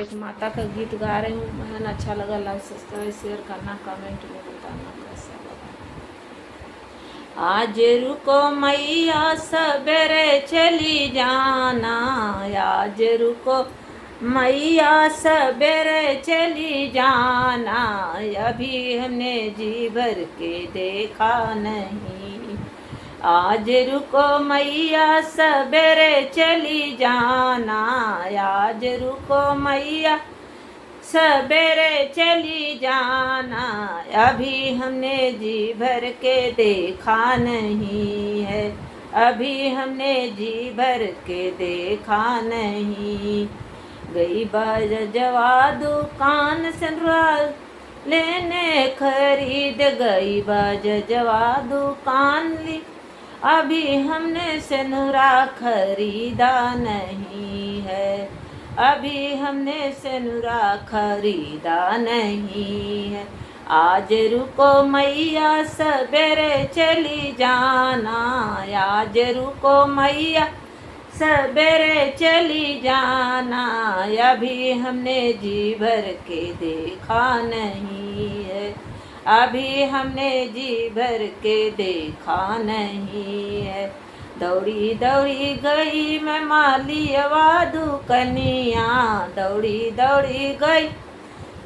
एक माता का गीत गा रही हूँ। मैं अच्छा लगा लाइक सब्सक्राइब शेयर करना, कमेंट में बताना कैसा लगा। आज रुको मैया सवेरे चली जाना, आज रुको मैया सवेरे चली जाना, अभी हमने जी भर के देखा नहीं। आज रुको मैया सवेरे चली जाना, आज रुको मैया सवेरे चली जाना, अभी हमने जी भर के देखा नहीं है, अभी हमने जी भर के देखा नहीं। गई बाजवा दुकान से लेने खरीद, गई बाजवा दुकान ली, अभी हमने सेनुरा खरीदा नहीं है, अभी हमने सेनुरा खरीदा नहीं है। आज रुको मैया सवेरे चली जाना, आज रुको मैया सवेरे चली जाना, अभी हमने जी भर के देखा नहीं है, अभी हमने जी भर के देखा नहीं है। दौड़ी दौड़ी गई मैं मालियवा दुकनिया, दौड़ी दौड़ी गई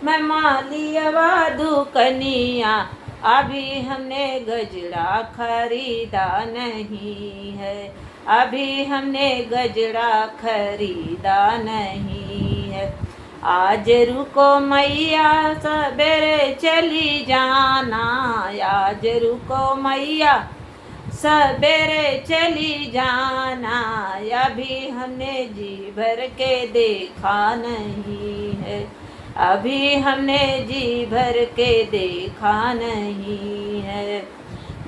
मैं मालियवा दुकनिया, अभी हमने गजरा खरीदा नहीं है, अभी हमने गजरा खरीदा नहीं है। आज रुको मैया सवेरे चली जाना, आज रुको मैया सवेरे चली जाना, अभी हमने जी भर के देखा नहीं है, अभी हमने जी भर के देखा नहीं है।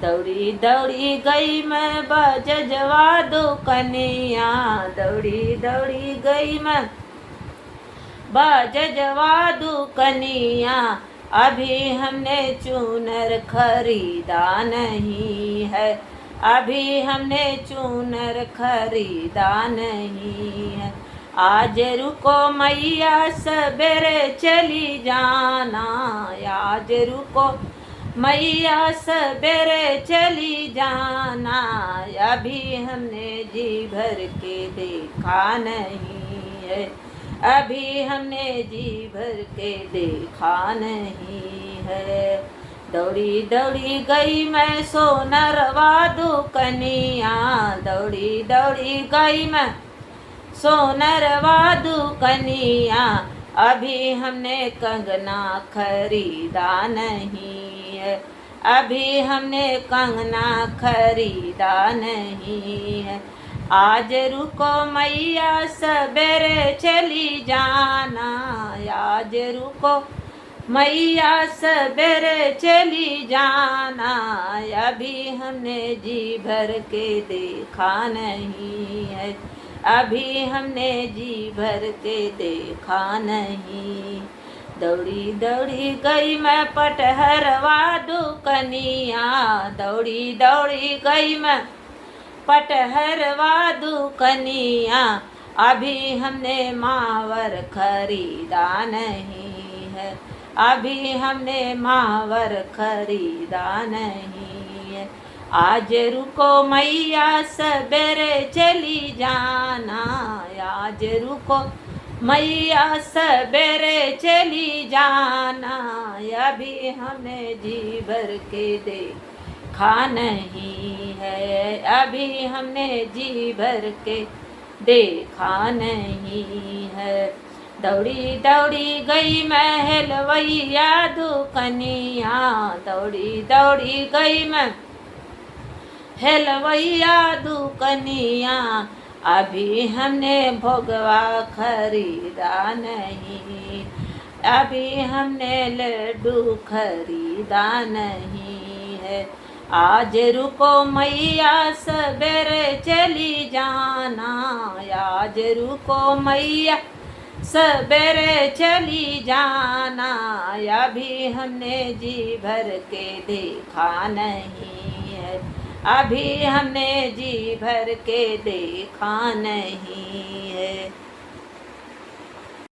दौड़ी दौड़ी गई मैं बाजवा दुकनिया, दौड़ी दौड़ी गई मैं बाजवा दुकनिया, अभी हमने चूनर खरीदा नहीं है, अभी हमने चूनर खरीदा नहीं है। आज रुको मैया सवेरे चली जाना, आज रुको मैया सवेरे चली जाना, अभी हमने जी भर के देखा नहीं है, अभी हमने जी भर के देखा नहीं है। दौड़ी दौड़ी गई मैं सोनरवा दुकनिया, दौड़ी दौड़ी गई मैं सोनरवा दुकनिया, अभी हमने कंगना खरीदा नहीं है, अभी हमने कंगना खरीदा नहीं है। आज रुको मैया सवेरे चली जाना, आज रुको मैया सवेरे चली जाना, अभी हमने जी भर के देखा नहीं है, अभी हमने जी भर के देखा नहीं। दौड़ी दौड़ी गई मैं पटहरवा दुकनिया, दौड़ी दौड़ी गई मैं पटहरवा दुकनिया, अभी हमने मावर खरीदा नहीं है, अभी हमने मावर खरीदा नहीं है। आज रुको मैया सवेरे चली जाना, आज रुको मैया सवेरे चली जाना, अभी हमें जी भर के देखा नहीं है, अभी हमने जी भर के देखा नहीं है। दौड़ी दौड़ी गई मैं हेलवैया दुकनिया, दौड़ी दौड़ी गई मैं हेलवैया दुकनिया, अभी हमने भोगवा खरीदा नहीं, अभी हमने लड्डू खरीदा नहीं है। आज रुको मैया सवेरे चली जाना, आज रुको मैया सवेरे चली जाना, अभी हमने जी भर के देखा नहीं है, अभी हमने जी भर के देखा नहीं है।